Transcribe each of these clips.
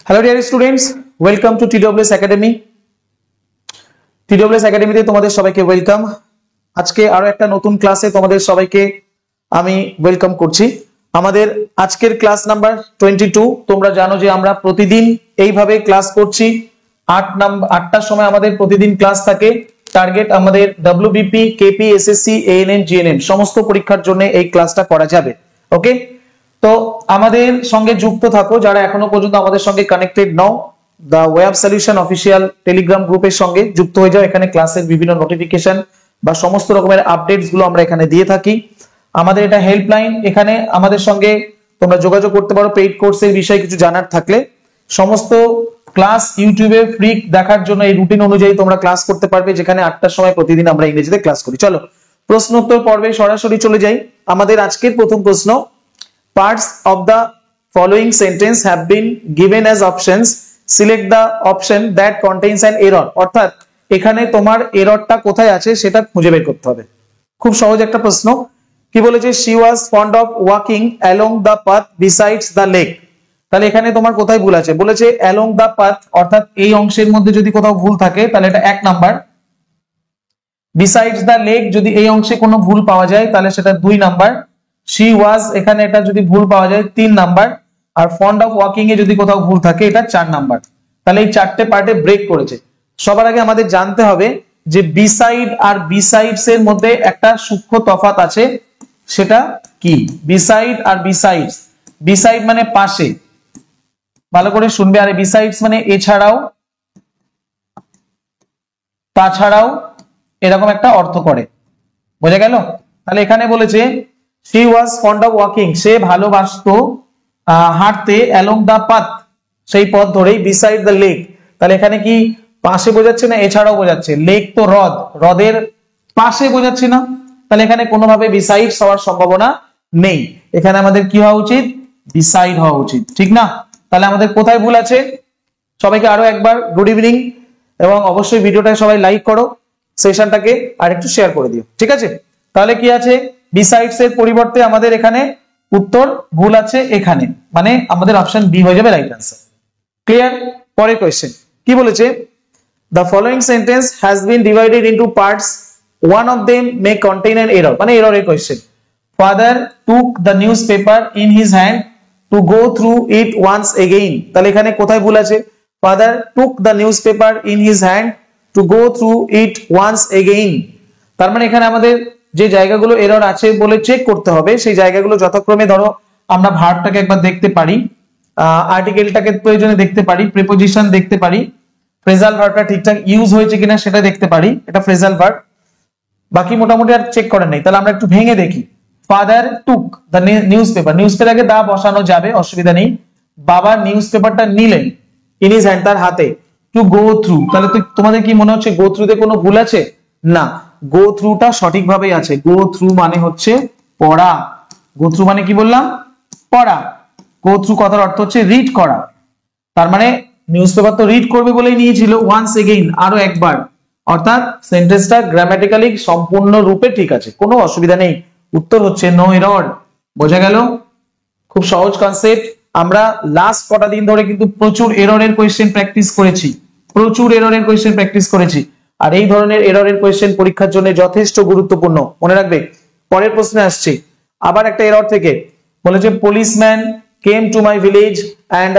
Hello dear students, welcome to TWS academy. TWS একাডেমিতে তোমাদের সবাইকে ওয়েলকাম। আজকে আরো একটা নতুন ক্লাসে তোমাদের সবাইকে আমি ওয়েলকাম করছি। আমাদের আজকের ক্লাস নাম্বার 22। তোমরা জানো যে আমরা প্রতিদিন এইভাবে ক্লাস করছি। 8টার সময় আমাদের প্রতিদিন ক্লাস থাকে। টার্গেট আমাদের WBP, KP, SSC, ANM, GNM সমস্ত পরীক্ষার জন্য এই ক্লাসটা করা যাবে। ওকে, তো আমাদের সঙ্গে যুক্ত থাকো যারা এখনো পর্যন্ত আমাদের সঙ্গে কানেক্টেড নও। দা ওয়েব সলিউশন অফিসিয়াল টেলিগ্রাম গ্রুপের সঙ্গে যুক্ত হয়ে যাও। এখানে ক্লাসের বিভিন্ন নোটিফিকেশন বা সমস্ত রকমের আপডেটস গুলো আমরা এখানে দিয়ে থাকি। আমাদের এটা হেল্পলাইন, এখানে আমাদের সঙ্গে তোমরা যোগাযোগ করতে পারো পেইড কোর্সের বিষয়ে কিছু জানার থাকলে। সমস্ত ক্লাস ইউটিউবে ফ্রি দেখার জন্য এই রুটিন অনুযায়ী তোমরা ক্লাস করতে পারবে, যেখানে 8টার সময় প্রতিদিন আমরা ইংরেজিতে ক্লাস করি। চলো প্রশ্ন উত্তর পর্বে সরাসরি চলে যাই। আমাদের আজকের প্রথম প্রশ্ন, parts of the following sentence have been given as options, select the option that contains an error। অর্থাৎ এখানে তোমার এররটা কোথায় আছে সেটা খুঁজে বের করতে হবে। খুব সহজ একটা প্রশ্ন। কি বলেছে? she was fond of walking along the path besides the lake। তাহলে এখানে তোমার কোথায় ভুল আছে? বলেছে along the path, অর্থাৎ এই অংশের মধ্যে যদি কোথাও ভুল থাকে তাহলে এটা 1 নাম্বার। besides the lake যদি এই অংশে কোনো ভুল পাওয়া যায় তাহলে সেটা 2 নাম্বার। she was এখানে এটা যদি ভুল পাওয়া যায় 3 নাম্বার। আর fond of walking এ যদি কোথাও ভুল থাকে এটা 4 নাম্বার। তাহলে এই চারটে পার্টে ব্রেক করেছে। সবার আগে আমাদের জানতে হবে যে beside আর besides এর মধ্যে একটা সূক্ষ্ম তফাৎ আছে, সেটা কি? beside আর besides, beside মানে পাশে, ভালো করে শুনবে। আর besides মানে এছাড়াও, তাছাড়াও, এরকম একটা অর্থ করে। বোঝা গেল? তাহলে এখানে বলেছে she was fond of walking, সে ভালোবাসতো হাঁটতে, along the path সেই পথ ধরেই, beside the lake তাহলে এখানে কি পাশে বোঝাচ্ছে না এছাড়াও বোঝাচ্ছে? লেক তো হ্রদ, হ্রদের পাশে বোঝাচ্ছে না, তাহলে এখানে কোনোভাবে beside হওয়ার সম্ভাবনা নেই। এখানে আমাদের কি হওয়া উচিত? beside হওয়া উচিত, ঠিক না? তাহলে আমাদের কোথায় ভুল আছে? সবাইকে আরো একবার গুড ইভিনিং, এবং অবশ্যই ভিডিওটা সবাই লাইক করো, সেশনটাকে আর একটু শেয়ার করে দিও, ঠিক আছে? তাহলে কি আছে? besides এর পরিবর্তে আমাদের এখানে উত্তর ভুল আছে এখানে, মানে আমাদের অপশন বি হয়ে যাবে রাইট আনসার। ক্লিয়ার? পরের কোশ্চেন কি বলেছে? the following sentence has been divided into parts, one of them may contain an error। মানে এররের question. father took the newspaper in his hand to go through it once again। তাহলে এখানে কোথায় ভুল আছে? father took the newspaper in his hand to go through it once again। তার মানে এখানে আমাদের যে জায়গাগুলো এরর আছে বলে চেক করতে হবে, সেই জায়গাগুলো যথাক্রমে, ধরো আমরা ভার্বটাকে একবার দেখতে পারি, আর্টিকেলটাকে প্রয়োজনে দেখতে পারি, প্রিপোজিশন দেখতে পারি, ফ্রেজাল ভার্বটা ঠিকঠাক ইউজ হয়েছে কিনা সেটা দেখতে পারি, এটা ফ্রেজাল ভার্ব। বাকি মোটামুটি আর চেক করেন নাই। তাহলে আমরা একটু ভেঙে দেখি। Father took the newspaper, newspaper আগে দা বসানো যাবে, অসুবিধা নেই। বাবা নিউজপেপারটা নিলেন, ইন হিজ হ্যান্ড তার হাতে, টু গো থ্রু। তাহলে তোমাদের কি মনে হচ্ছে গো থ্রুতে কোনো ভুল আছে? না, গো থ্রুটা সঠিকভাবেই আছে। গো থ্রু মানে হচ্ছে পড়া। গো থ্রু মানে কি বললাম? পড়া। গো থ্রু কথার অর্থ হচ্ছে রিড করা। তার মানে নিউজপেপার তো রিড করবে বলেই নিয়েছিল ওয়ান্স এগেইন, আরো একবার। অর্থাৎ সেন্টেন্সটা গ্রামাটিক্যালি সম্পূর্ণ রূপে ঠিক আছে, কোনো অসুবিধা নেই। উত্তর হচ্ছে নো এরর। বোঝা গেল? খুব সহজ কনসেপ্ট। আমরা লাস্ট কটা দিন ধরে কিন্তু প্রচুর এররের কোয়েশ্চেন প্র্যাকটিস করেছি, প্রচুর এররের কোয়েশ্চেন প্র্যাকটিস করেছি। আর এই ধরনের এররের কোয়েশ্চেন পরীক্ষার জন্য যথেষ্ট গুরুত্বপূর্ণ, মনে রাখবে। পরের প্রশ্নে আসছে আবার একটা এরর থেকে। বলেছে policeman came to my village and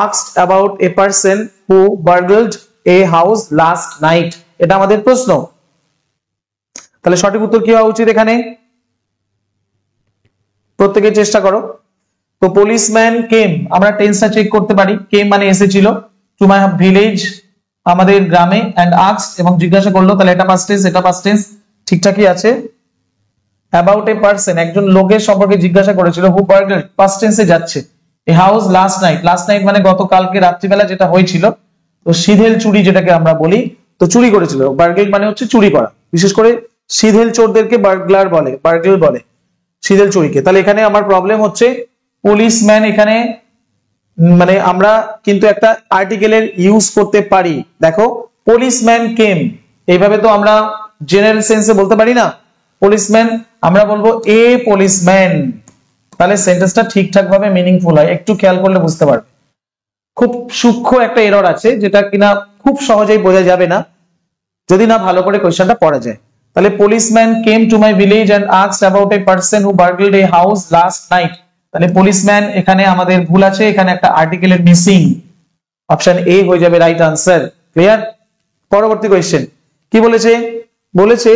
asked about a person who burgled a house last night। এটা আমাদের প্রশ্ন। তাহলে সঠিক উত্তর কি হওয়া উচিত এখানে? প্রত্যেকে চেষ্টা করো। তো policeman came, আমরা টেন্সটা চেক করতে পারি। came মানে এসেছিল, to my village আমাদের গ্রামে, and asked এবং জিজ্ঞাসা করলো, তাহলে এটা পাস্ট টেন্স, এটা পাস্ট টেন্স, ঠিকঠাকই আছে। about a person একজন লোকের সম্পর্কে জিজ্ঞাসা করেছিল, who burgled পাস্ট টেন্সে যাচ্ছে। a house last night, last night মানে গতকালকে রাত্রিবেলা যেটা হয়েছিল। তো সিধেল চুরি যেটাকে আমরা বলি, তো চুরি করেছিল। burgled মানে হচ্ছে চুরি করা, বিশেষ করে সিধেল চোরদেরকে বার্গলার বলে, বার্গল বলে সিধেল চুরিকে। তাহলে এখানে আমার প্রবলেম হচ্ছে পুলিশম্যান, এখানে মানে আমরা কিন্তু একটা আর্টিকেলের ইউজ করতে পারি। দেখো পুলিশম্যান কেম, এইভাবে তো আমরা জেনারেল সেন্সে বলতে পারি না। পুলিশম্যান আমরা বলবো এ পুলিশম্যান, তাহলে সেন্টেন্সটা ঠিকঠাক ভাবে মিনিংফুল হয়। একটু খেয়াল করলে বুঝতে পারবে। খুব সূক্ষ্ম একটা এরর আছে, যেটা কিনা খুব সহজেই বোঝা যাবে না যদি না ভালো করে কোয়েশ্চেনটা পড়া যায়। তাহলে policeman came to my village and asked about a person who burgled a house last night। তাহলে policeman এখানে আমাদের ভুল আছে, এখানে একটা আর্টিকেলের মিসিং, অপশন এ হয়ে যাবে রাইট আনসার। ক্লিয়ার? পরবর্তী কোয়েশ্চেন কি বলেছে? বলেছে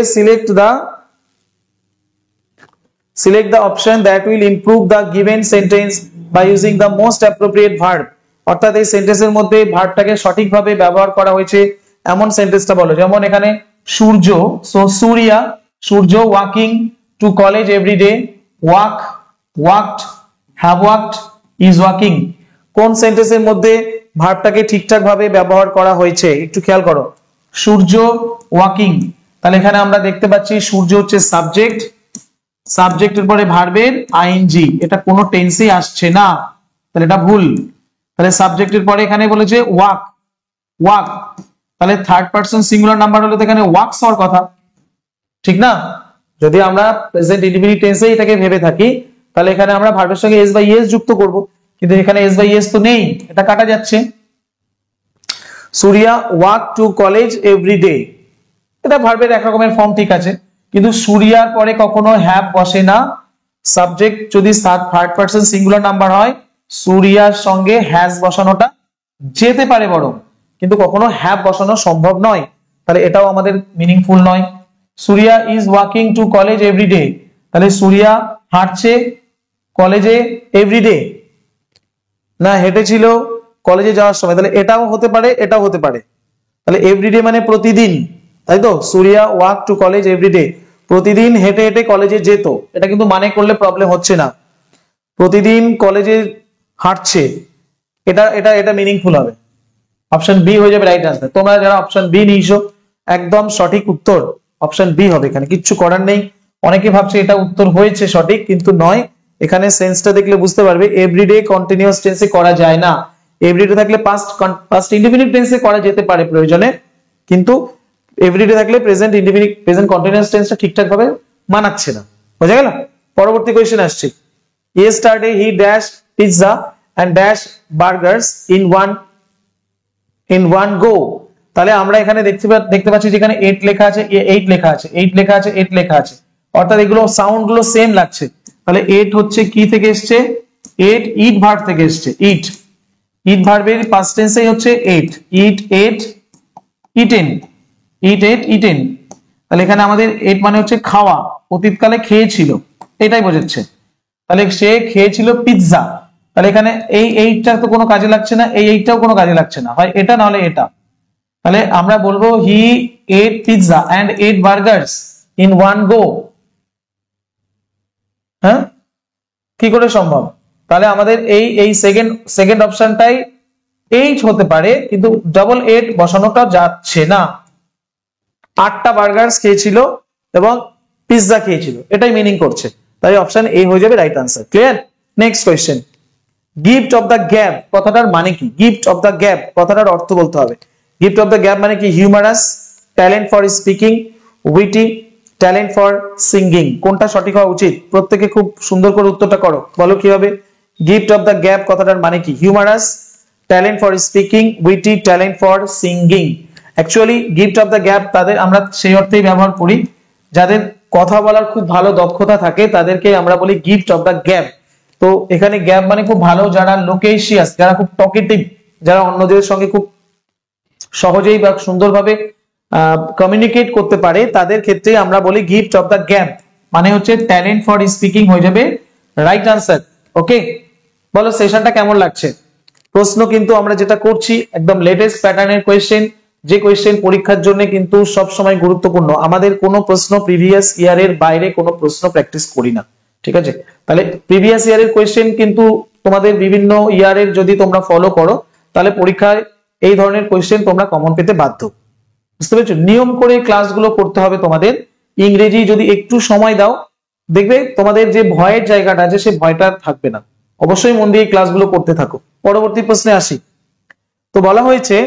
select the option that will improve the given sentence by using the most appropriate verb। অর্থাৎ এই সেন্টেন্সের মধ্যে ভার্বটাকে সঠিকভাবে ব্যবহার করা হয়েছে এমন সেন্টেন্সটা বলো। যেমন এখানে Surya, so Surya, Surya walking to college every day, walk, walked, have walked, is walking. কোন সেন্টেন্সের মধ্যে ভার্বটাকে ঠিকঠাক ভাবে ব্যবহার করা হয়েছে একটু খেয়াল করো। সূর্য ওয়াকিং, তাহলে এখানে আমরা দেখতে পাচ্ছি সূর্য হচ্ছে সাবজেক্ট, সাবজেক্টের পরে ভার্বের আইএনজি, এটা কোনো টেন্সেই আসছে না, তাহলে এটা ভুল। তাহলে সাবজেক্টের পরে এখানে বলেছে ওয়াক, ওয়াক, তাহলে থার্ড পারসন সিঙ্গুলার নাম্বার হলে তো এখানে ওয়াকস হওয়ার কথা, ঠিক না? যদি আমরা প্রেজেন্ট ইনডিফিনিট টেন্সে এটাকে ভেবে থাকি তাহলে এখানে আমরা ভার্বের সঙ্গে এস বাই এস যুক্ত করব, কিন্তু এখানে এস বাই এস তো নেই, এটা কাটা যাচ্ছে। Surya walk to college every day, এটা ভার্বের এক রকমের ফর্ম, ঠিক আছে, কিন্তু সূর্যার পরে কখনো হ্যাভ বসে না। সাবজেক্ট যদি থার্ড পারসন সিঙ্গুলার নাম্বার হয় সূর্যার সঙ্গে হ্যাজ বসানোটা যেতে পারে বরং, কিন্তু কখনো হ্যাভ বসানো সম্ভব নয়, তাহলে এটাও আমাদের মিনিংফুল নয়। Surya is walking to college every day, তাহলে সূর্যা হাঁটছে কলেজে এভরিডে, না হেঁটেছিল কলেজে যাওয়ার সময়, তাহলে এটাও হতে পারে এটাও হতে পারে। তাহলে এভরিডে মানে প্রতিদিন, তাই তো? সূর্যা ওয়াক টু কলেজ এভরিডে, প্রতিদিন হেঁটে হেঁটে কলেজে যেত, এটা কিন্তু মানে করলে প্রবলেম হচ্ছে না, প্রতিদিন কলেজে হাঁটছে, এটা এটা এটা মিনিংফুল হবে। অপশন বি হয়ে যাবে রাইট আনসার। তোমরা যারা অপশন বি নিয়েছো একদম সঠিক উত্তর অপশন বি হবে, এখানে কিচ্ছু করার নেই। অনেকে ভাবছে এটা উত্তর হয়েছে সঠিক, কিন্তু নয়। এখানে সেন্সটা দেখলে বুঝতে পারবে এভরিডে কন্টিনিউয়াস টেন্সে করা যায় না, এভরিডে থাকলে পাস্ট ইনডিফিনিট টেন্সে করা যেতে পারে প্রয়োজনে, কিন্তু এভরিডে থাকলে প্রেজেন্ট ইনডিফিনিট প্রেজেন্ট কন্টিনিউয়াস টেন্সটা ঠিকঠাক ভাবে মানাচ্ছে না। বোঝা গেল? পরবর্তী কোশ্চেন আসছে। Yesterday he dashed pizza and dashed burgers in one go। তাহলে আমরা এখানে দেখতে পাচ্ছি যেখানে 8 লেখা আছে, 8 লেখা আছে, 8 লেখা আছে, 8 লেখা আছে, অর্থাৎ এগুলো সাউন্ড গুলো সেম লাগছে। তাহলে 8 হচ্ছে কি থেকে এসছে? 8 ইট ভার্ব থেকে এসছে, ইট, ইট ভার্বের পাস্ট টেন্সেই হচ্ছে 8, ইট, 8, ইটেন, ইট, 8, ইটেন। তাহলে এখানে আমাদের 8 মানে হচ্ছে খাওয়া, অতীতকালে খেয়েছিল, এটাই বোঝাচ্ছে। তাহলে সে খেয়েছিল পিৎজা, তাহলে এখানে এই 8টা তো কোনো কাজে লাগছে না, এই 8টাও কোনো কাজে লাগছে না, হয় এটা না হলে এটা। তাহলে আমরা বলবো he ate pizza and 8 burgers in one go. হ্যাঁ, কি করে সম্ভব? তাহলে আমাদের এই সেকেন্ড অপশনটাই 8 হতে পারে, কিন্তু ডাবল 8 বসানোটা যাচ্ছে না। 8টা বার্গার্স খেয়েছিল এবং পিৎজা খেয়েছিল, এটাই মিনিং করছে, তাই অপশন এ হয়ে যাবে right answer. Clear? Next question. Gift of the gap কথাটার মানে কি? গিফট অফ দ্য গ্যাপ কথাটার অর্থ বলতে হবে। গিফট অফ দ্য গ্যাপ মানে কি? Humorous, talent for speaking, witty, talent for singing. কোনটা সঠিক হওয়া উচিত? প্রত্যেকে খুব সুন্দর করে উত্তরটা করো, বলো কি হবে। গিফট অফ দ্য গ্যাপ কথাটার মানে কি? Humorous, talent for speaking, witty, talent for singing. Actually gift of the gap তাদের আমরা সেই অর্থেই ব্যবহার করি যাদের কথা বলার খুব ভালো দক্ষতা থাকে, তাদেরকে আমরা বলি গিফট অফ দ্য গ্যাপ। তো এখানে গ্যাপ মানে খুব ভালো, যারা লোকেশিয়াস, যারা খুব টকেটিভ, যারা অন্যদের সঙ্গে খুব সহজেই বা সুন্দরভাবে কমিউনিকেট করতে পারে, তাদের ক্ষেত্রে আমরা বলি গিফট অফ দ্য গ্যাপ, মানে হচ্ছে ট্যালেন্ট ফর স্পিকিং হয়ে যাবে রাইট আনসার। ওকে, বলো সেশনটা কেমন লাগছে? প্রশ্ন কিন্তু আমরা যেটা করছি একদম লেটেস্ট প্যাটার্নের কোয়েশ্চেন, যে কোয়েশ্চেন পরীক্ষার জন্য কিন্তু সব সময় গুরুত্বপূর্ণ। আমাদের কোনো প্রশ্ন প্রিভিয়াস ইয়ারের বাইরে কোনো প্রশ্ন প্র্যাকটিস করি না, ঠিক আছে? তাহলে প্রিভিয়াস ইয়ারের কোয়েশ্চেন কিন্তু তোমাদের বিভিন্ন ইয়ারের যদি তোমরা ফলো করো তাহলে পরীক্ষায় এই ধরনের কোয়েশ্চেন তোমরা কমন পেতে বাধ্য। বুঝতে পেরেছো? নিয়ম করে ক্লাসগুলো করতে হবে তোমাদের। ইংরেজি যদি একটু সময় দাও দেখবে তোমাদের যে ভয়ের জায়গাটা আছে সে ভয়টা থাকবে না। অবশ্যই মন দিয়ে ক্লাসগুলো করতে থাকো। পরবর্তী প্রশ্নে আসি। তো বলা হয়েছে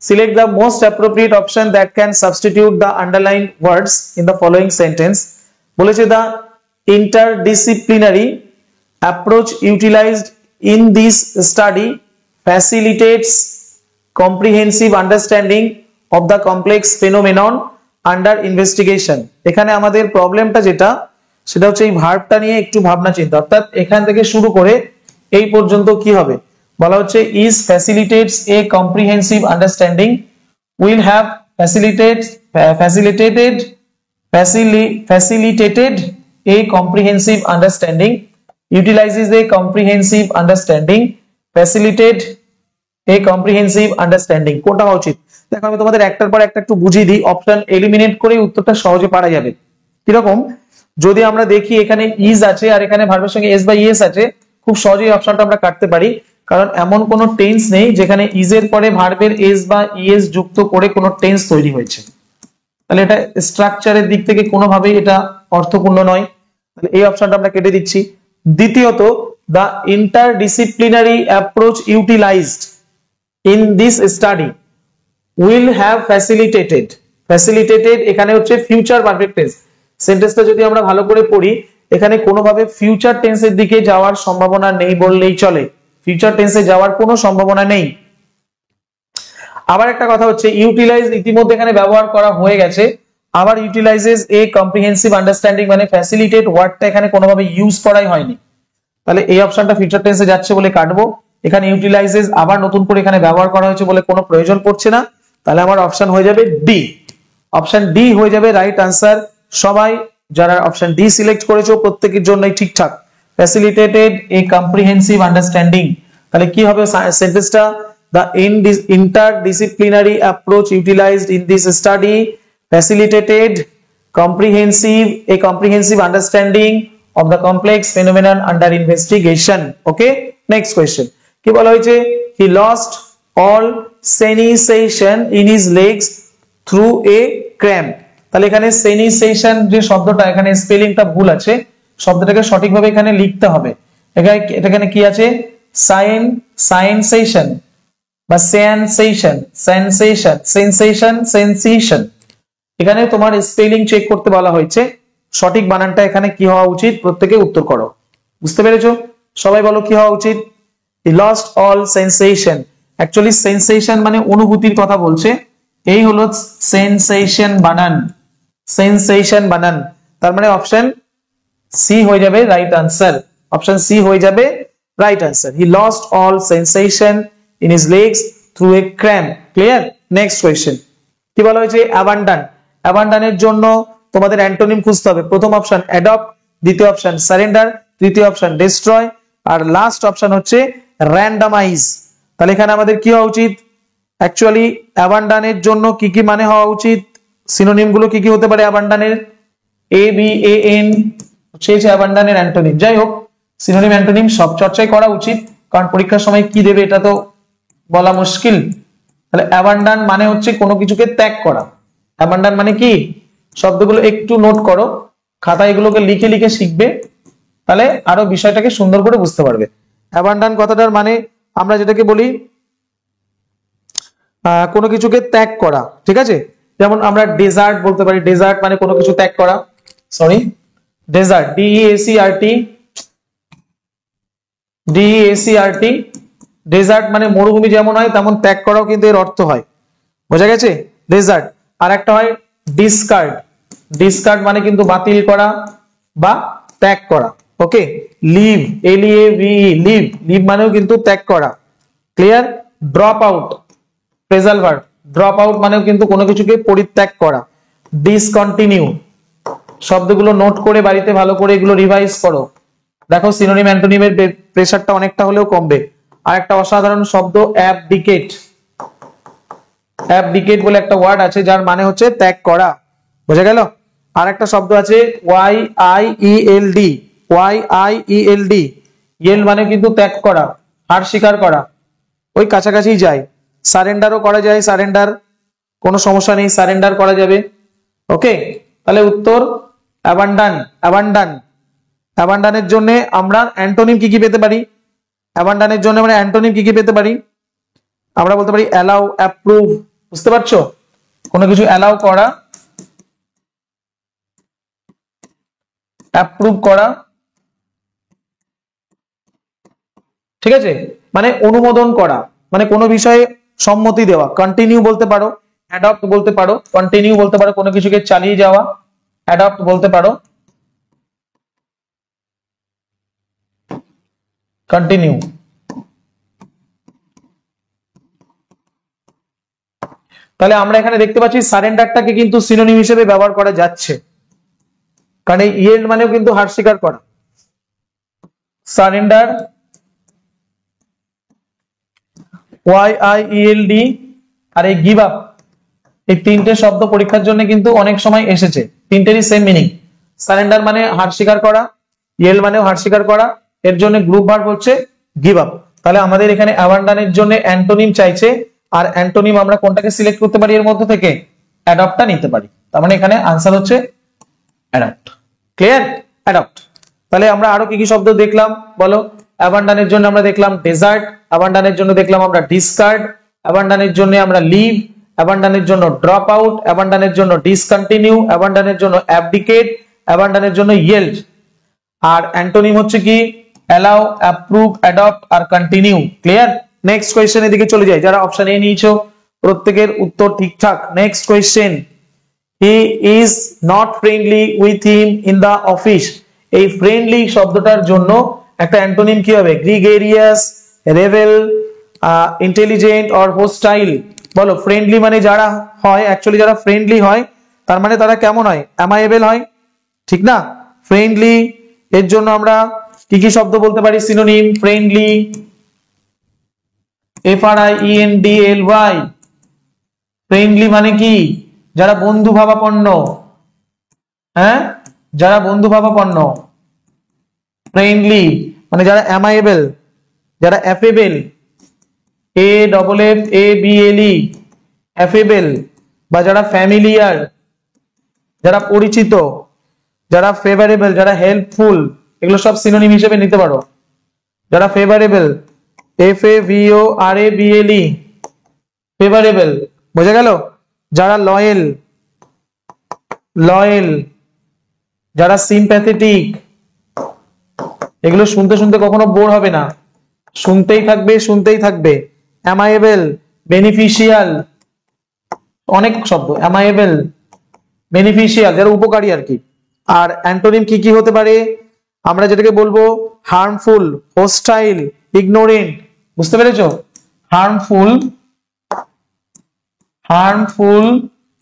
select the most appropriate option that can substitute the underlined words in the following sentence। বলেছে the interdisciplinary approach utilized in this study facilitates comprehensive understanding of the complex phenomenon under investigation। এখানে আমাদের প্রবলেমটা যেটা সেটা হচ্ছে এই ভার্বটা নিয়ে একটু ভাবনা চিন্তা, অর্থাৎ এখান থেকে শুরু করে এই পর্যন্ত কি হবে, বলা হচ্ছে is facilitates a comprehensive understanding, will have facilitated a comprehensive understanding, utilizes a comprehensive understanding, facilitate a comprehensive understanding। কোনটা হওয়া উচিত? দেখো আমি তোমাদের একটার পর একটা একটু বুঝিয়ে দিই, অপশন এলিমিনেট করে উত্তরটা সহজে পারা যাবে। কিরকম? যদি আমরা দেখি এখানে ইজ আছে আর এখানে ভার্বের সঙ্গে এস বা ইএস আছে, খুব সহজেই অপশনটা আমরা কাটতে পারি, কারণ এমন কোনো টেন্স নেই যেখানে ইজ এর পরে ভার্বের এস বা ইএস যুক্ত করে কোনো টেন্স তৈরি হয়েছে। তাহলে এটা স্ট্রাকচারের দিক থেকে কোনোভাবেই এটা অর্থপূর্ণ নয়, তাহলে এই অপশনটা আমরা কেটে দিচ্ছি। দ্বিতীয়ত, the interdisciplinary approach utilized in this study will have facilitated এখানে হচ্ছে ফিউচার পারফেক্ট টেন্স। সেন্টেন্সটা যদি আমরা ভালো করে পড়ি, এখানে কোনোভাবে ফিউচার টেন্সের দিকে যাওয়ার সম্ভাবনা নেই বললেই চলে, ফিউচার টেন্সে যাওয়ার কোনো সম্ভাবনা নেই। আবার একটা কথা হচ্ছে ইউটিলাইজ ইতিমধ্যে এখানে ব্যবহার করা হয়ে গেছে, আবার ইউটিলাইজেস এ কম্প্রিহেন্সিভ আন্ডারস্ট্যান্ডিং মানে ফ্যাসিলিটেট ওয়ার্ডটা এখানে কোনোভাবে ইউজ করাই হয়নি, তাহলে এই অপশনটা ফিউচার টেন্সে যাচ্ছে বলে কাটবো। এখানে ইউটিলাইজেস আবার নতুন করে এখানে ব্যবহার করা হয়েছে বলে কোনো প্রয়োজন পড়ছে না, তাহলে আমার অপশন হয়ে যাবে ডি। অপশন ডি হয়ে যাবে রাইট আনসার। সবাই যারা অপশন ডি সিলেক্ট করেছো প্রত্যেকের জন্যই ঠিকঠাক, ফ্যাসিলিটেটেড এ কম্প্রিহেন্সিভ আন্ডারস্ট্যান্ডিং। তাহলে কি হবে সেন্টেন্সটা? The interdisciplinary approach utilized in this study facilitated a comprehensive understanding of the complex phenomenon under investigation। Okay, next question কি বলা হয়েছে? He lost all sensation in his legs through a cramp। তাহলে এখানে sensation যে শব্দটা, এখানে স্পেলিংটা ভুল আছে, শব্দটাকে সঠিকভাবে এখানে লিখতে হবে। এখানে কি আছে? sensation বা sensation। এখানে তোমার স্পেলিং চেক করতে বলা হয়েছে, সঠিক বানানটা এখানে কি হওয়া উচিত প্রত্যেকে উত্তর করো। বুঝতে পেরেছো? সবাই বলো কি হওয়া উচিত? He lost all sensation। Actually sensation মানে অনুভূতির কথা বলছে, এই হলো সেন্সেশন বানান, সেন্সেশন বানান। তার মানে অপশন সি হয়ে যাবে রাইট আনসার, অপশন সি হয়ে যাবে right answer. He lost all sensation in his legs through a cramp। Clear? Next question কি বলা হয়েছে? abandon। abandon এর জন্য তোমাদের অ্যান্টোনিম খুঁজতে হবে। প্রথম অপশন অ্যাডপ্ট, দ্বিতীয় অপশন সারেন্ডার, তৃতীয় অপশন ডিস্ট্রয়, আর লাস্ট অপশন হচ্ছে র্যান্ডমাইজ। তাহলে এখানে আমাদের কি হওয়া উচিত? অ্যাকচুয়ালি abandon এর জন্য কি কি মানে হওয়া উচিত, সিনোনিম গুলো কি কি হতে পারে abandon এর? এ বি এ এন হচ্ছে abandon এর অ্যান্টোনিম। যাই হোক, সিনোনিম অ্যান্টোনিম সব চর্চাই করা উচিত, কারণ পরীক্ষার সময় কি দেবে এটা তো বলা মুশকিল। তাহলে abandon মানে হচ্ছে কোনো কিছুকে ত্যাগ করা। abandon মানে কি? শব্দগুলো একটু নোট করো, খাতায় এগুলোকে লিখে লিখে শিখবে, তাহলে আরো বিষয়টাকে সুন্দর করে বুঝতে পারবে। abandon কথাটার মানে আমরা যেটাকে বলি কোনো কিছুকে ত্যাগ করা, ঠিক আছে? যেমন আমরা ডেজার্ট বলতে পারি, ডেজার্ট মানে কোনো কিছু ত্যাগ করা, সরি ডেজার্ট DEACRT, ডেজার্ট মানে মরুভূমি যেমন হয় তেমন ত্যাগ করাও কিন্তু এর অর্থ হয়, বোঝা গেছে? ডেজার্ট। আর একটা হয় ডিসকার্ড, ডিসকার্ড মানে কিন্তু বাতিল করা বা ত্যাগ করা। ওকে, লিভ, LEAVE, লিভ, লিভ মানেও কিন্তু ত্যাগ করা। Clear? Drop out, phrasal verb, drop out মানেও কিন্তু কোনো কিছুকে পরিত্যাগ করা। ডিসকন্টিনিউ, শব্দগুলো নোট করে বাড়িতে ভালো করে এগুলো রিভাইজ করো, দেখো সিনোনিম অ্যান্টোনিমের প্রেসারটা অনেকটা হলেও কমবে। আর একটা অসাধারণ শব্দ অ্যাবডিকেট, অ্যাবডিকেট বলে একটা ওয়ার্ড আছে যার মানে হচ্ছে ত্যাগ করা, বোঝা গেল? আর একটা শব্দ আছে YIELD, YIELD, ইয়েল মানে কিন্তু ত্যাগ করা, হার স্বীকার করা, ওই কাছাকাছি যায়। সারেন্ডারও করা যায়, সারেন্ডার কোনো সমস্যা নেই, সারেন্ডার করা যাবে। ওকে, তাহলে উত্তর অ্যাবান্ডন। অ্যাবান্ডন, অ্যাবান্ডনের জন্য আমরা অ্যান্টোনিম কি কি পেতে পারি? অ্যাবান্ডনের জন্য আমরা অ্যান্টোনিম কি কি পেতে পারি? আমরা বলতে পারি অ্যালাউ, অ্যাপ্রুভ, বুঝতে পারছো? কোনো কিছু অ্যালাউ করা, অ্যাপ্রুভ করা, ঠিক আছে, মানে অনুমোদন করা। মানে কোনো বিষয়ে সম্মতি দেওয়া, কন্টিনিউ বলতে পারো, অ্যাডপ্ট বলতে পারো, কন্টিনিউ বলতে পারো কোনো কিছুকে চালিয়ে যাওয়া, অ্যাডপ্ট বলতে পারো, কন্টিনিউ। তাহলে আমরা এখানে দেখতে পাচ্ছি সারেন্ডারটাকে কিন্তু সিনোনিম হিসেবে ব্যবহার করা যাচ্ছে, কারণ এই ইয়েল্ড মানেও কিন্তু হার স্বীকার করা। সারেন্ডার, YIELD, আর এই গিভ আপ, এই তিনটে শব্দ পরীক্ষার জন্য কিন্তু অনেক সময় এসেছে, তিনটেরই সেম মিনিং। সারেন্ডার মানে হার স্বীকার করা, ইয়েল্ড মানেও হার স্বীকার করা, এর জন্য গ্রুপ ভার্ব হচ্ছে গিভ আপ। তাহলে আমাদের এখানে অ্যাবান্ডনের জন্য অ্যান্টোনিম চাইছে, আর অ্যান্টোনিম আমরা কোনটাকে সিলেক্ট করতে পারি এর মধ্যে থেকে? অ্যাডপ্টটা নিতে পারি। তার মানে এখানে আনসার হচ্ছে অ্যাডপ্ট। ক্লিয়ার? অ্যাডপ্ট। তাহলে আমরা আরো কি কি শব্দ দেখলাম বলো? অ্যাবান্ডনের জন্য আমরা দেখলাম ডেজার্ট, অ্যাবান্ডনের জন্য দেখলাম আমরা ডিসকার্ড, অ্যাবান্ডনের জন্য আমরা লিভ, অ্যাবান্ডনের জন্য ড্রপ আউট, অ্যাবান্ডনের জন্য ডিসকন্টিনিউ, অ্যাবান্ডনের জন্য অ্যাবডিকেট, অ্যাবান্ডনের জন্য ইয়েল্ড। আর অ্যান্টোনিম হচ্ছে কি? অ্যালাউ, অ্যাপ্রুভ, অ্যাডপ্ট আর কন্টিনিউ। ক্লিয়ার? নেক্সট কোয়েশ্চেন এদিকে চলে যাই। যারা অপশন এ নিয়েছো প্রত্যেকের উত্তর ঠিকঠাক। Next question, he is not friendly with him in the office. এই ফ্রেন্ডলি শব্দটার জন্য একটা অ্যান্টোনিম কি হবে? Gregarious, revel, intelligent or hostile. বলো, ফ্রেন্ডলি মানে যারা হয়, অ্যাকচুয়ালি যারা ফ্রেন্ডলি হয় তার মানে তারা কেমন হয়? অ্যামায়েবল হয়, ঠিক না? ফ্রেন্ডলি এর জন্য আমরা কি কি শব্দ বলতে পারি সিনোনিম? Friendly, FRIENDLY। ফ্রেন্ডলি মানে কি? যারা বন্ধু ভাবাপন্ন, হ্যাঁ, যারা বন্ধু ভাবাপন্ন। ফ্রেন্ডলি মানে যারা অ্যামায়েবল, যারা অ্যাফেবল, AFFABLE, অ্যাফেবল, বা যারা ফ্যামিলিয়ার, যারা পরিচিত, যারা ফেভারেবল, যারা হেল্পফুল, এগুলো সব সিনোনিম হিসেবে নিতে পারো। যারা ফেভারেবল, FAVORABLE, ফেভারেবল, বোঝা গেল? যারা লয়েল, লয়েল, যারা সিম্প্যাথেটিক, এগুলো শুনতে শুনতে কখনো বোর হবে না, শুনতেই থাকবে, শুনতেই থাকবে। অ্যামায়েবল, বেনিফিশিয়াল, অনেক শব্দ, অ্যামায়েবল, বেনিফিশিয়াল, যারা উপকারী আর কি। আর অ্যান্টোনিম কি কি হতে পারে? আমরা যেটাকে বলবো হার্মফুল, হোস্টাইল, ইগনোরেন্ট। বুঝতে পেরেছো? হার্মফুল, হার্মফুল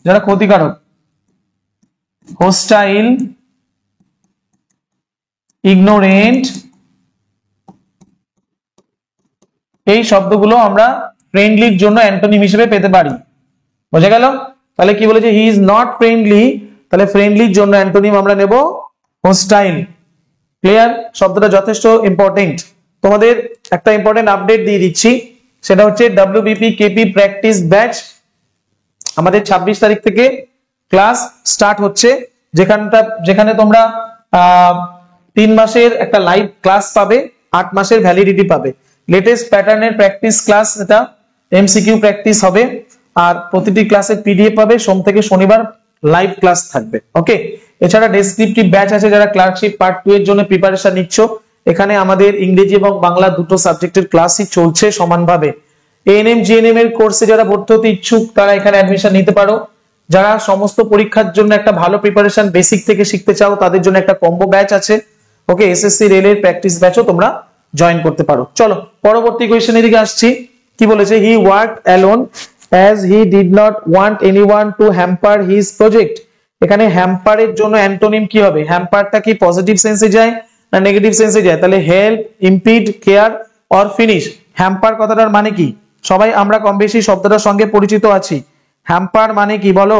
যারা ক্ষতিকারক, হোস্টাইল, ইগনোরেন্ট, এই শব্দগুলো আমরা ফ্রেন্ডলির জন্য অ্যান্টোনিম হিসেবে পেতে পারি। বোঝা গেল? তাহলে কি বলেছে? হি ইজ নট ফ্রেন্ডলি, তাহলে ফ্রেন্ডলির জন্য অ্যান্টোনিম আমরা নেব হোস্টাইল। ক্লিয়ার? শব্দটা যথেষ্ট ইম্পর্টেন্ট। তোমাদের একটা ইম্পর্টেন্ট আপডেট দিয়ে দিচ্ছি, সেটা হচ্ছে WBP-KP প্র্যাকটিস ব্যাচ আমাদের 26 তারিখ থেকে ক্লাস স্টার্ট হচ্ছে, যেখানে তোমরা 3 মাসের একটা লাইভ ক্লাস পাবে, 8 মাসের ভ্যালিডিটি পাবে। লেটেস্ট প্যাটার্নের প্র্যাকটিস ক্লাস, এটা MCQ প্র্যাকটিস হবে, আর প্রতিটি ক্লাসের PDF পাবে। সোম থেকে শনিবার লাইভ ক্লাস থাকবে। ওকে, এছাড়া ডেসক্রিপটিভ ব্যাচ আছে, যারা ক্লার্কশিপ পার্ট 2 এর জন্য প্রিপারেশন নিচ্ছ। এখানে আমাদের ইংরেজি এবং বাংলা দুটো সাবজেক্টের ক্লাসই চলছে সমানভাবে। ANM GNM এর কোর্সে যারা ভর্তি হতে ইচ্ছুক তারা এখানে অ্যাডমিশন নিতে পারো। যারা সমস্ত পরীক্ষার জন্য একটা ভালো প্রিপারেশন বেসিক থেকে শিখতে চাও তাদের জন্য একটা কম্বো ব্যাচ আছে। ওকে, SSC রেলের প্র্যাকটিস ব্যাচও তোমরা জয়েন করতে পারো। চলো পরবর্তী কোয়েশ্চেনের দিকে আসছি। কি বলেছে? হি worked alone as he did not want anyone to hamper his project। এখানে হ্যাম্পারের জন্য অ্যান্টোনিম কি হবে? হ্যাম্পারটা কি পজিটিভ সেন্সে যায় না নেগেটিভ সেন্সে যায়? তাহলে help, impede, care or finish. Hamper কথাটার মানে কি? সবাই আমরা কম বেশি শব্দটার সঙ্গে পরিচিত আছি। হ্যাম্পার মানে কি বলো?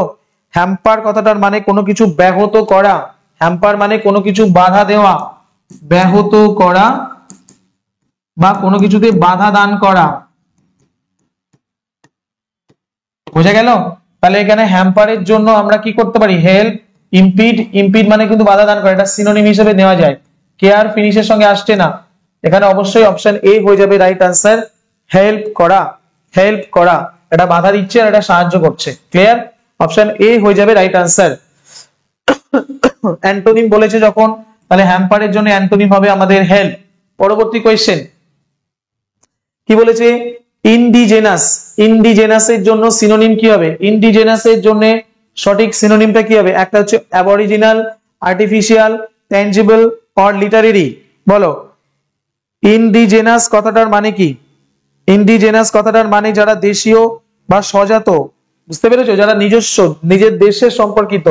হ্যাম্পার কথাটার মানে কোনো কিছু ব্যাহত করা। হ্যাম্পার মানে কোনো কিছু বাধা দেওয়া, ব্যাহত করা বা কোনো কিছুতে বাধা দান করা। বুঝা গেল? তাহলে এখানে হ্যাম্পারের জন্য আমরা কি করতে পারি? হেল্প, ইম্পিড, ইম্পিড মানে কিন্তু বাধা দান করা, এটা সিনোনিম হিসেবে নেওয়া যায়। কেয়ার ফিনিশের সঙ্গে আসছে না, এখানে অবশ্যই অপশন এ হয়ে যাবে রাইট আনসার। হেল্প করা, হেল্প করা, এটা বাধা দিচ্ছে আর এটা সাহায্য করছে। ক্লিয়ার? অপশন এ হয়ে যাবে রাইট আনসার। অ্যান্টোনিম বলেছে যখন, তাহলে হ্যাম্পারের জন্য অ্যান্টোনিম হবে আমাদের হেল্প। পরবর্তী কোয়েশ্চেন কি বলেছে? ইন্ডিজেনাস, ইন্ডিজেনাসের জন্য সিনোনিম কি হবে? ইন্ডিজেনাসের জন্য সঠিক সিনোনিমটা কি হবে? একটা হচ্ছে aboriginal, artificial, tangible or literary. বলো ইন্ডিজেনাস কথাটার মানে কি? ইন্ডিজেনাস কথাটার মানে যারা দেশীয় বা স্বজাত, বুঝতে পেরেছো? যারা নিজস্ব, নিজের দেশের সম্পর্কিত,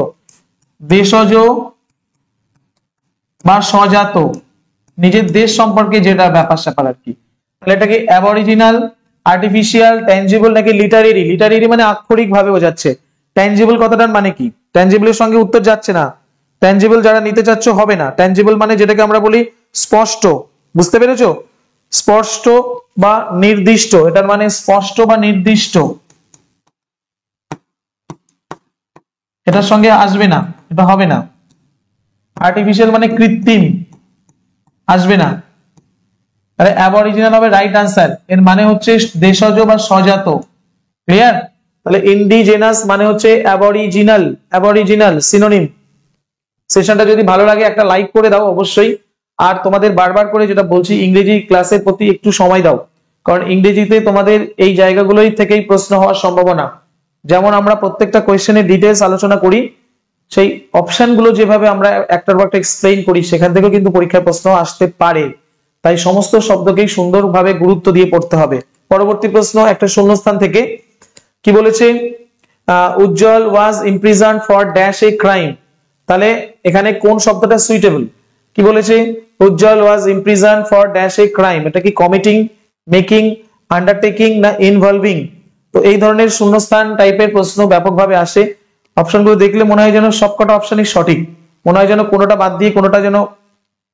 দেশজ বা স্বজাত, নিজের দেশ সম্পর্কে যেটা ব্যাপার স্যাপার আর কি। তাহলে এটাকে অ্যাবরিজিনাল, আর্টিফিশিয়াল, ট্যানজিবল নাকি লিটারেরি? লিটারেরি মানে আক্ষরিক ভাবে বোঝাচ্ছে। ট্যানজিবল কথাটার মানে কি? ট্যানজিবলের সঙ্গে উত্তর যাচ্ছে না। ট্যানজিবল যারা নিতে চাচ্ছ হবে না। ট্যানজিবল মানে যেটাকে আমরা বলি স্পষ্ট, বুঝতে পেরেছো? স্পষ্ট বা নির্দিষ্ট, এটার মানে স্পষ্ট বা নির্দিষ্ট, এটার সঙ্গে আসবে না, এটা হবে না। আর্টিফিশিয়াল মানে কৃত্রিম, আসবে না। তাহলে অ্যাবরিজিনাল হবে রাইট আনসার। এর মানে হচ্ছে দেশজ বা স্বজাত। ক্লিয়ার? তাহলে ইন্ডিজেনাস মানে হচ্ছে অ্যাবরিজিনাল, অ্যাবরিজিনাল সিনোনিম। সেশনটা যদি ভালো লাগে একটা লাইক করে দাও অবশ্যই। আর তোমাদের বারবার করে যেটা বলছি, ইংরেজি ক্লাসের প্রতি একটু সময় দাও, কারণ ইংরেজিতে তোমাদের এই জায়গাগুলোই থেকেই প্রশ্ন হওয়ার সম্ভাবনা। যেমন আমরা প্রত্যেকটা কোয়েশ্চেনের ডিটেলস আলোচনা করি, সেই অপশনগুলো যেভাবে আমরা একটার পর একটা এক্সপ্লেইন করি, সেখান থেকেও কিন্তু পরীক্ষায় প্রশ্ন আসতে পারে। তাই সমস্ত শব্দকেই সুন্দরভাবে গুরুত্ব দিয়ে পড়তে হবে। পরবর্তী প্রশ্ন একটা শূন্যস্থান থেকে কি বলেছে? Ujjwal was imprisoned for dash a crime. তাহলে এখানে কোন শব্দটা সুইটেবল? কি বলেছে? Ujjwal was imprisoned for dash a crime. এটা কি কমিটিং, মেকিং, আন্ডারটেকিং না ইনভলভিং? তো এই ধরনের শূন্যস্থান টাইপের প্রশ্ন ব্যাপকভাবে আসে। অপশনগুলো দেখলে মনে হয় যেন সবকটা অপশনই সঠিক, মনে হয় যেন কোনোটা বাদ দিয়ে কোনোটা যেন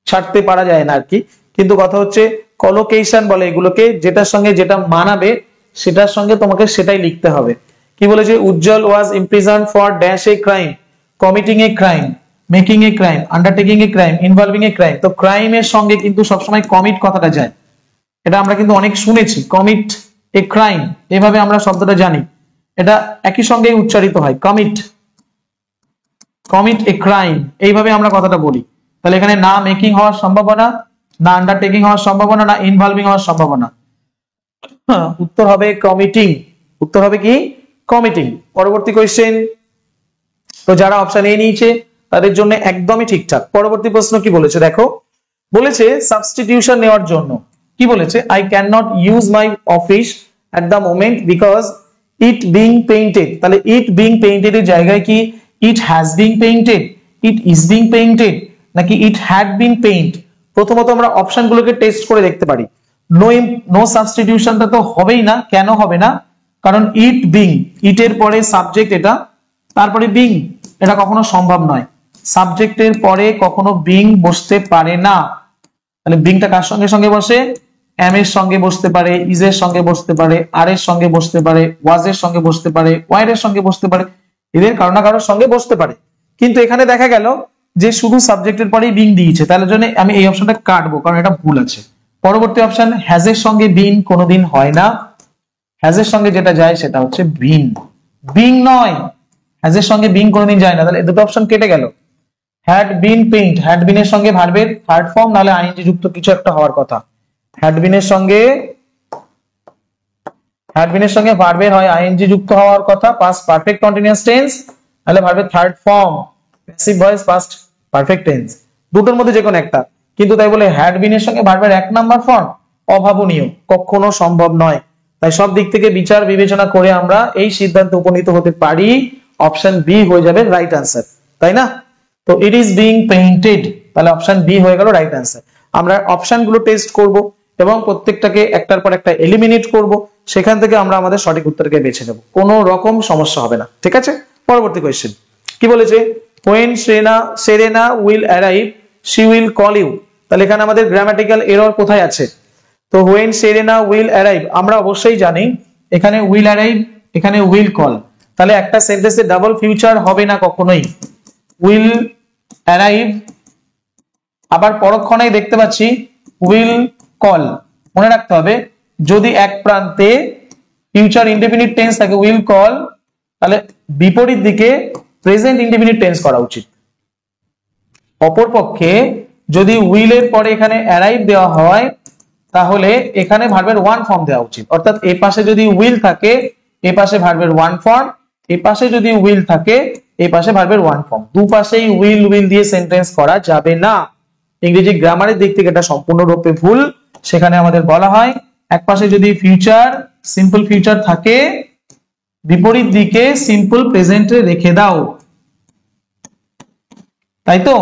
ছাড়তে পারা যায় না আর কি। কিন্তু কথা হচ্ছে কলোকেশন বলে এগুলোকে, যেটার সঙ্গে যেটা মানাবে সেটার সঙ্গে তোমাকে সেটাই লিখতে হবে। কি বলেছে? Ujjwal was imprisoned for dash a crime, committing a crime, making a crime, undertaking a crime, involving a crime. তো ক্রাইমের সঙ্গে কিন্তু সবসময় কমিট কথাটা যায়, এটা আমরা কিন্তু অনেক শুনেছি। কমিট এ ক্রাইম, এভাবে আমরা শব্দটা জানি, এটা একই সঙ্গে উচ্চারিত হয়, কমিট, কমিট এ ক্রাইম, এইভাবে আমরা কথাটা বলি। তাহলে এখানে না মেকিং হওয়ার সম্ভাবনা, না আন্ডারটেকিং হওয়ার সম্ভাবনা, না ইনভলভিং হওয়ার সম্ভাবনা। উত্তর হবে কমিটিং। উত্তর হবে কি? কমিটিং। পরবর্তী কোয়েশ্চেন। তো যারা অপশন এ নিয়েছে তাদের জন্য একদমই ঠিকঠাক। পরবর্তী প্রশ্ন কি বলেছে দেখো, বলেছে সাবস্টিটিউশন নেওয়ার জন্য কি বলেছে? I can not use my office at the moment because it being painted. তাহলে ইট বিং পেইন্টেড এর জায়গায় কি it has being painted, it is being painted নাকি ইট হ্যাড বিং পেইন্ট? প্রথমত আমরা অপশনগুলোকে টেস্ট করে দেখতে পারি। নো সাবস্টিটিউশনটা তো হবেই না। কেন হবে না? কারণ ইট বিং, ইটের পরে সাবজেক্ট এটা, তারপরে বিং, এটা কখনো সম্ভব নয়। সাবজেক্টের পরে কখনো বিং বসতে পারে না। তাহলে বিংটা কার সঙ্গে সঙ্গে বসে? এম এর সঙ্গে বসতে পারে, ইজ এর সঙ্গে বসতে পারে, আর এর সঙ্গে বসতে পারে, ওয়াজ এর সঙ্গে বসতে পারে, ওয়ার এর সঙ্গে বসতে পারে, এদের কারো না কারোর সঙ্গে বসতে পারে। কিন্তু এখানে দেখা গেল যে শুধু সাবজেক্টের পরেই বিং দিয়েছে, তাহলে জন্য আমি এই অপশনটা কাটবো, কারণ এটা ভুল আছে। পরবর্তী অপশন, হ্যাজ এর সঙ্গে বিন কোনোদিন হয় না। হ্যাজ এর সঙ্গে যেটা যায় সেটা হচ্ছে বিন, বিং নয়। হ্যাজ এর সঙ্গে বিং কোনোদিন যায় না, তাহলে দুটো অপশন কেটে গেল। Had been paint, had been এর সঙ্গে ভার্বের থার্ড ফর্ম নাহলে আইএনজি যুক্ত কিছু একটা হওয়ার কথা। হ্যাড বিন এর সঙ্গে, হ্যাড বিন এর সঙ্গে ভার্বের হয় আইএনজি যুক্ত হওয়ার কথা, পাস্ট পারফেক্ট কন্টিনিউয়াস টেন্স, নাহলে ভার্বের third form passive voice past perfect tense, দুটোর মধ্যে যে কোনো একটা। কিন্তু তাই বলে হ্যাড বিন এর সঙ্গে ভার্বের এক নাম্বার ফর্ম, অভাবনীয়, কখনো সম্ভব নয়। তাই সব দিক থেকে বিচার বিবেচনা করে আমরা এই সিদ্ধান্তে উপনীত হতে পারি অপশন বি হয়ে যাবে রাইট আনসার, তাই না? তো ইট ইজ বিং পেইন্টেড, তাহলে অপশন বি হয়ে গেল রাইট আনসার। আমরা অপশনগুলো টেস্ট করব এবং প্রত্যেকটাকে একটার পর একটা এলিমিনেট করব, সেখান থেকে আমরা আমাদের সঠিক উত্তরকে বেছে নেব, কোনো রকম সমস্যা হবে না। ঠিক আছে? পরবর্তী কোয়েশ্চেন কি বলেছে? when Serena will arrive she will call you। তাহলে এখানে আমাদের গ্রামাটিক্যাল এরর কোথায় আছে? তো when Serena will arrive আমরা অবশ্যই জানি এখানে will arrive, এখানে will call, তাহলে একটা সেন্টেন্সে ডাবল ফিউচার হবে না কখনোই। will arrive, আবার পরক্ষণেই দেখতে পাচ্ছি will call। মনে রাখতে হবে যদি এক প্রান্তে ফিউচার ইনডেফিনিট টেন্স থাকে will call, তাহলে বিপরীত দিকে প্রেজেন্ট ইনডেফিনিট টেন্স করা উচিত। অপরপক্ষে যদি will এর পরে এখানে অ্যারাইভ দেওয়া হয়, তাহলে এখানে ভার্বের ওয়ান ফর্ম দেওয়া উচিত, অর্থাৎ এ পাশে যদি উইল থাকে এ পাশে ভার্বের ওয়ান ফর্ম, এ পাশে যদি উইল থাকে এ পাশে ভার্বের ওয়ান ফর্ম, দুপাশেই উইল উইল দিয়ে সেন্টেন্স করা যাবে না। ইংরেজি গ্রামারের দিক থেকে এটা সম্পূর্ণরূপে ভুল। সেখানে আমাদের বলা হয় এক পাশে যদি ফিউচার সিম্পল ফিউচার থাকে বিপরীত দিকে সিম্পল প্রেজেন্টে রেখে দাও, তাই তো?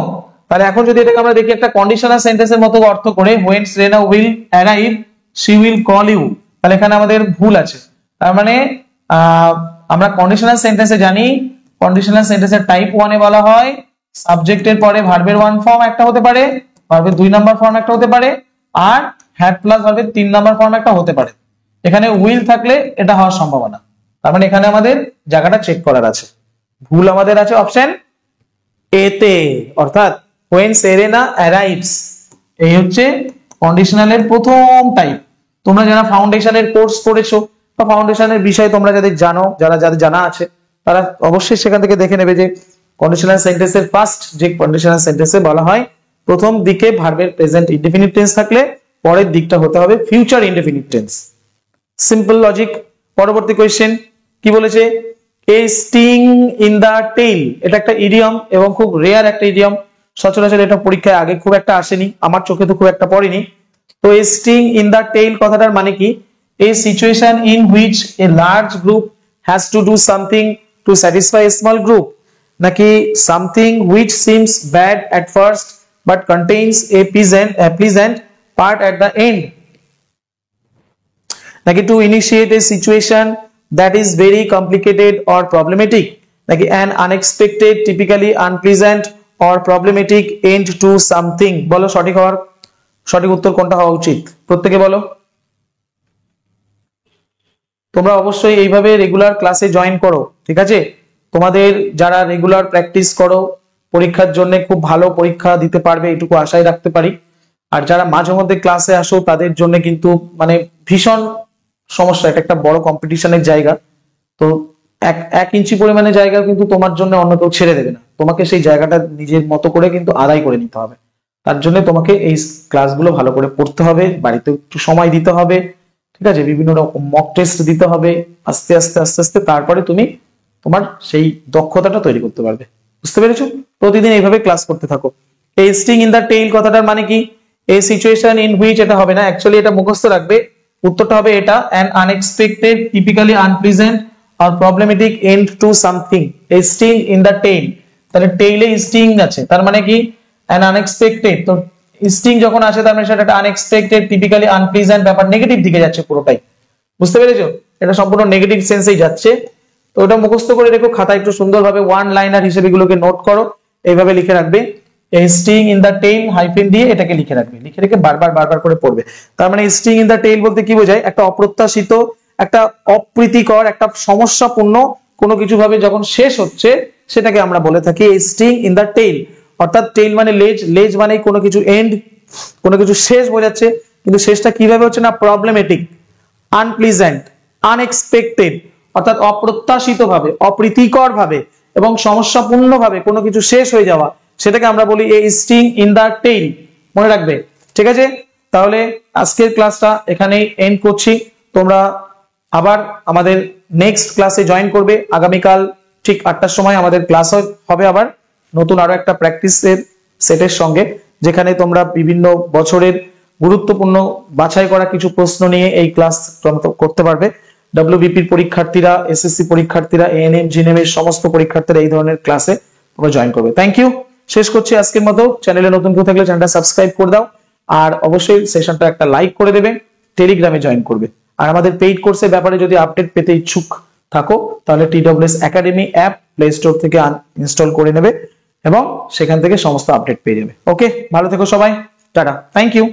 তাহলে এখন যদি এটাকে আমরা দেখি একটা কন্ডিশনাল সেন্টেন্সের মতো অর্থ করে, when Serena will arrive she will call you, তাহলে এখানে আমাদের ভুল আছে। তার মানে আমরা কন্ডিশনাল সেন্টেন্সে জানি কন্ডিশনাল সেন্টেন্সের টাইপ 1 এ বলা হয় সাবজেক্টের পরে ভার্বের ওয়ান ফর্ম একটা হতে পারে, ভার্বের 2 নাম্বার ফর্ম একটা হতে পারে, আর হ্যাড প্লাস ভার্বের 3 নাম্বার ফর্ম একটা হতে পারে। এখানে উইল থাকলে এটা হওয়ার সম্ভাবনা, তার মানে এখানে আমাদের জায়গাটা চেক করার আছে। ভুল আমাদের আছে অপশন এ তে, অর্থাৎ when Serena arrives এই হচ্ছে কন্ডিশনালের প্রথম টাইপ। তোমরা যারা ফাউন্ডেশনের কোর্স করেছো বা ফাউন্ডেশনের বিষয় তোমরা যাদের জানো, যাদের জানা আছে তারা অবশ্যই সেখান থেকে দেখে নেবে যে কন্ডিশনাল সেন্টেন্সের ফার্স্ট যে কন্ডিশনাল সেন্টেন্সে বলা হয় প্রথম দিকে ভার্বের প্রেজেন্ট ইনডেফিনিট টেন্স থাকলে পরের দিকটা হতে হবে future indefinite tense. Simple logic. পরবর্তী কোয়েশ্চেন কি বলেছে, এ স্টিং ইন দা টেইল, এটা একটা ইডিয়ম এবং খুব রেয়ার একটা ইডিয়ম, সচরাচর এটা পরীক্ষায় আগে খুব একটা আসেনি, আমার চোখে তো খুব একটা পড়েনি। তো a sting in the tail কথাটার মানে কি, a situation in which a large group has to do something to satisfy a small group, নাকি something which seems bad at first but contains a pleasant part at the end, নাকি to initiate a situation that is very complicated or problematic, নাকি an unexpected typically unpleasant or problematic end to something। বলো সঠিক উত্তর কোনটা হওয়া উচিত, প্রত্যেকে বলো। তোমরা অবশ্যই এইভাবে রেগুলার ক্লাসে জয়েন করো, ঠিক আছে? তোমাদের যারা রেগুলার প্র্যাকটিস করো পরীক্ষার জন্য খুব ভালো পরীক্ষা দিতে পারবে এটুকু আশাই রাখতে পারি। আর যারা মাঝে মধ্যে ক্লাসে আসো তাদের জন্য কিন্তু মানে ভীষণ সমস্যা, এটা একটা বড় কম্পিটিশনের জায়গা। তো এক ইঞ্চি পরিমাণে জায়গা কিন্তু তোমার জন্য অন্য কেউ ছেড়ে দেবে না, তোমাকে সেই জায়গাটা নিজের মতো করে কিন্তু আদায় করে নিতে হবে। তার জন্য তোমাকে এই ক্লাসগুলো ভালো করে পড়তে হবে, বাড়িতে একটু সময় দিতে হবে, ঠিক আছে? বিভিন্ন রকম মক টেস্ট দিতে হবে, আস্তে আস্তে তারপরে তুমি তোমার সেই দক্ষতাটা তৈরি করতে পারবে। বুঝতে পেরেছো? প্রতিদিন এইভাবে ক্লাস করতে থাকো। এই স্টিং ইন দা টেইল কথাটার মানে কি, এই সিচুয়েশন ইন হুইচ, এটা হবে না, অ্যাকচুয়ালি এটা মুখস্থ রাখবে, উত্তরটা হবে এটা an unexpected typically unpleasant or problematic end to something, a sting in the tail। তাহলে টেইলে স্টিং আছে তার মানে কি an unexpected, তো স্টিং যখন আসে তার মানে সেটা একটা আনএক্সপেক্টেড টিপিক্যালি আনপ্লিজেন্ট ব্যাপার, নেগেটিভ দিকে যাচ্ছে পুরোটাই। বুঝতে পেরেছো? এটা সম্পূর্ণ নেগেটিভ সেন্সেই যাচ্ছে। তো ওটা মুখস্থ করে রেখো, খাতা একটু সুন্দরভাবে ওয়ান লাইনার হিসেবে এগুলোকে নোট করো, এইভাবে লিখে রাখবে sting in the tail hyphen দিয়ে এটাকে লিখে রাখবে, লিখে রেখে বারবার করে পড়বে। তার মানে স্টিং ইন দা টেইল বলতে কি বোঝায়, একটা অপ্রত্যাশিত, একটা অপ্রীতিকর, একটা সমস্যাপূর্ণ কোনো কিছু ভাবে যখন শেষ হচ্ছে সেটাকে আমরা বলে থাকি স্টিং ইন দা টেইল। অর্থাৎ টেইল মানে লেজ, লেজ মানে কোনো কিছু এন্ড, কোনো কিছু শেষ বোঝাচ্ছে, কিন্তু শেষটা কিভাবে হচ্ছে না প্রবলেমেটিক, আনপ্লিজেন্ট, আনএক্সপেক্টেড, অর্থাৎ অপ্রত্যাশিত ভাবে, অপ্রীতিকর ভাবে এবং সমস্যাপূর্ণ ভাবে কোনো কিছু শেষ হয়ে যাওয়া, সেটাকে আমরা বলি এই স্টিং ইন দা টেইল। মনে রাখবে, ঠিক আছে? তাহলে আজকের ক্লাসটা এখানেই এন্ড করছি। তোমরা আবার আমাদের নেক্সট ক্লাসে জয়েন করবে আগামীকাল ঠিক 8টার সময় আমাদের ক্লাস হবে আবার নতুন আরো একটা প্র্যাকটিসের সেটের সঙ্গে, যেখানে তোমরা বিভিন্ন বছরের গুরুত্বপূর্ণ বাছাই করা কিছু প্রশ্ন নিয়ে এই ক্লাস করতে পারবে। ডব্লিউবিপির পরীক্ষার্থীরা, এসএসসি পরীক্ষার্থীরা, এএনএম, জিএনএম এর সমস্ত পরীক্ষার্থীরা এই ধরনের ক্লাসে তোমরা জয়েন করবে। Thank you. শেষ করছি আজকের মতো। চ্যানেলে নতুন কেউ থাকলে চ্যানেলটা সাবস্ক্রাইব করে দাও, আর অবশ্যই সেশনটা একটা লাইক করে দেবে, টেলিগ্রামে জয়েন করবে। আর আমাদের পেইড কোর্সের ব্যাপারে যদি আপডেট পেতে ইচ্ছুক থাকো তাহলে TWS academy app play store থেকে ইনস্টল করে নেবে এবং সেখান থেকে সমস্ত আপডেট পেয়ে যাবে। ওকে, ভালো থেকো সবাই, টাটা, থ্যাংক ইউ।